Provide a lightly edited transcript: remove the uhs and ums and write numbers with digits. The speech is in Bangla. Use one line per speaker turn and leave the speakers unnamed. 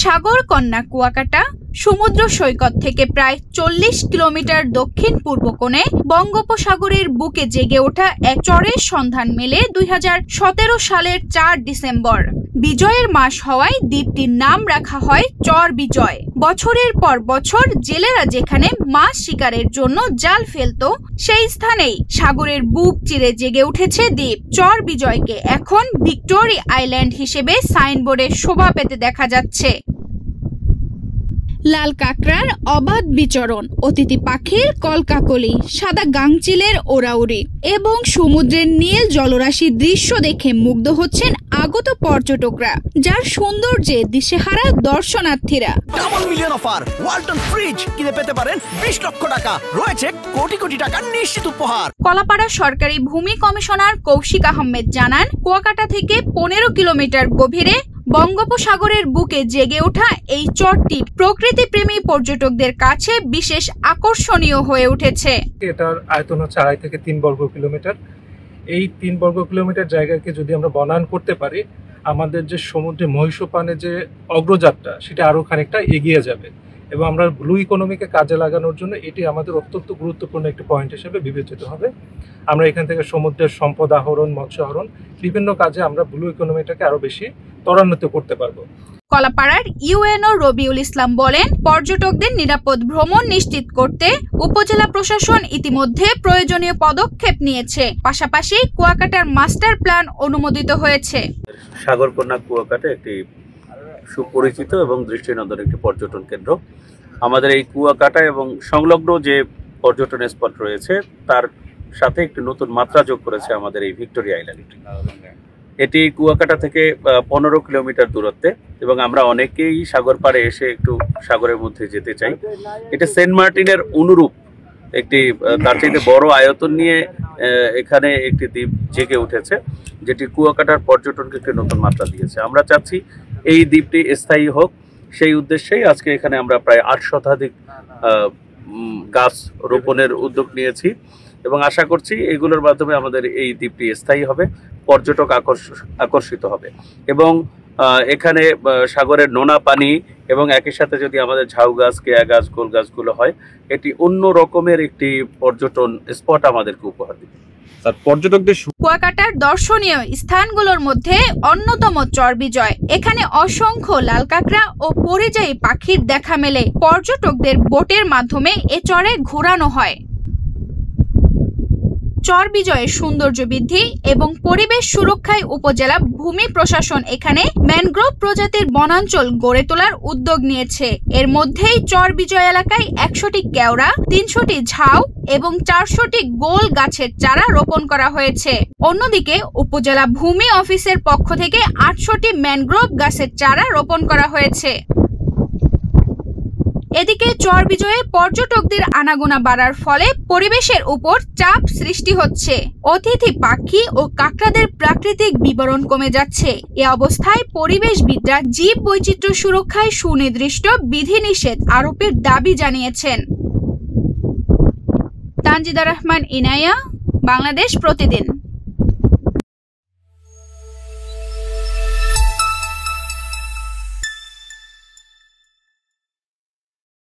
সাগরকন্যা কুয়াকাটা সমুদ্র সৈকত থেকে প্রায় 40 কিলোমিটার দক্ষিণ পূর্ব কোণে বঙ্গোপসাগরের বুকে জেগে ওঠা এক চরের সন্ধান মেলে 2017 সালের 4 ডিসেম্বর। বিজয়ের মাস হওয়ায় দ্বীপটির নাম রাখা হয় চর বিজয়। বছরের পর বছর জেলেরা যেখানে মাছ শিকারের জন্য জাল ফেলতো, সেই স্থানেই সাগরের বুক চিরে জেগে উঠেছে দ্বীপ। চর বিজয়কে এখন ভিক্টোরি আইল্যান্ড হিসেবে সাইনবোর্ডে শোভা পেতে দেখা যাচ্ছে। লাল কাঁকড়ার অবাধ বিচরণ, অতিথি পাখির কলকাকলি, সাদা গাংচিলের ওড়াউড়ি এবং সমুদ্রের নীল জলরাশির দৃশ্য দেখে মুগ্ধ হচ্ছেন আগত পর্যটকরা, যার সৌন্দর্যে দিশেহারা দর্শনার্থীরা।
Double million offer Walton fridge কিনে পেতে পারেন 20 লক্ষ টাকা, রয়েছে কোটি কোটি টাকার নিশ্চিত উপহার।
কলাপাড়া সরকারি ভূমি কমিশনার কৌশিক আহমেদ জানান, কুয়াকাটা থেকে 15 কিলোমিটার গভীরে বঙ্গোপসাগরের বুকে জেগে ওঠা এই চরটি প্রকৃতিপ্রেমী পর্যটকদের কাছে বিশেষ আকর্ষণীয় হয়ে উঠেছে।
এটার আয়তন হচ্ছে 2.5 থেকে 3 বর্গ কিলোমিটার। এই 3 বর্গ কিলোমিটার জায়গাকে যদি আমরা বনায়ন করতে পারি, আমাদের যে সমুদ্রে মহীশোপানে যে অগ্রযাত্রা সেটা আরও খানিকটা এগিয়ে যাবে এবং আমরা ব্লু ইকোনমিকে কাজে লাগানোর জন্য এটি আমাদের অত্যন্ত গুরুত্বপূর্ণ একটি পয়েন্ট হিসেবে বিবেচিত হবে। আমরা এখান থেকে সমুদ্রের সম্পদ আহরণ, মৎস্য আহরণ, বিভিন্ন কাজে আমরা ব্লু ইকোনমিটাকে আরো বেশি ত্বরান্বিত করতে পারবো।
কলাপাড়ার ইউএনও রবিউল ইসলাম বলেন, পর্যটকদের নিরাপদ ভ্রমণ নিশ্চিত করতে উপজেলা প্রশাসন ইতিমধ্যে প্রয়োজনীয় পদক্ষেপ নিয়েছে। পাশাপাশি কুয়াকাটার মাস্টার প্ল্যান অনুমোদিত হয়েছে।
সাগরকন্যা কুয়াকাটা একটি সুপরিচিত এবং দৃষ্টিনন্দন একটি পর্যটন কেন্দ্র। আমাদের এই কুয়াকাটা এবং সংলগ্ন যে পর্যটন স্পট রয়েছে তার সাথে একটি নতুন মাত্রা যোগ করেছে আমাদের এই ভিক্টোরি আইল্যান্ড। এটি কুয়াকাটা থেকে 15 কিলোমিটার দূরত্বে এবং আমরা অনেকেই সাগর পাড়ে এসে একটু সাগরের মধ্যে যেতে চাই। এটা সেন্ট মার্টিনের অনুরূপ একটি, তার চাইতে বড় আয়তন নিয়ে এখানে একটি দ্বীপ জেগে উঠেছে, যেটি কুয়াকাটার পর্যটনকে একটি নতুন মাত্রা দিয়েছে। আমরা চাচ্ছি এই দ্বীপটি স্থায়ী হোক, সেই উদ্দেশ্যেই আজকে এখানে আমরা প্রায় 8 শতাধিক গাছ রোপণের উদ্যোগ নিয়েছি এবং আশা করছি এগুলোর মাধ্যমে আমাদের এই দ্বীপটি স্থায়ী হবে, পর্যটক আকর্ষিত হবে এবং এখানে সাগরের নোনা পানি এবং একই সাথে যদি আমাদের ঝাউ গাছ, কেয়া গাছ, গোল গাছগুলো হয়, এটি অন্য রকমের একটি পর্যটন স্পট আমাদেরকে উপহার দিবে।
পর্যটকদের কুয়াকাটার দর্শনীয় স্থানগুলোর মধ্যে অন্যতম চর বিজয়। এখানে অসংখ্য লাল কাঁকড়া ও পরিযায়ী পাখির দেখা মেলে। পর্যটকদের বোটের মাধ্যমে এ চরে ঘোরানো হয়। চর বিজয়ের সৌন্দর্য বৃদ্ধি এবং পরিবেশ সুরক্ষায় উপজেলা ভূমি প্রশাসন এখানে ম্যানগ্রোভ প্রজাতির বনাঞ্চল গড়ে তোলার উদ্যোগ নিয়েছে। এর মধ্যেই চর বিজয় এলাকায় 100টি কেওড়া, 300টি ঝাউ এবং 400টি গোল গাছের চারা রোপণ করা হয়েছে। অন্যদিকে উপজেলা ভূমি অফিসের পক্ষ থেকে 800টি ম্যানগ্রোভ গাছের চারা রোপণ করা হয়েছে। এদিকে চর বিজয়ে পর্যটকদের আনাগোনা বাড়ার ফলে পরিবেশের উপর চাপ সৃষ্টি হচ্ছে। অতিথি পাখি ও কাঁকড়াদের প্রাকৃতিক বিবরণ কমে যাচ্ছে। এ অবস্থায় পরিবেশবিদরা জীব বৈচিত্র্য সুরক্ষায় সুনির্দিষ্ট বিধিনিষেধ আরোপের দাবি জানিয়েছেন। তানজিদা রহমান ইনায়া, বাংলাদেশ প্রতিদিন।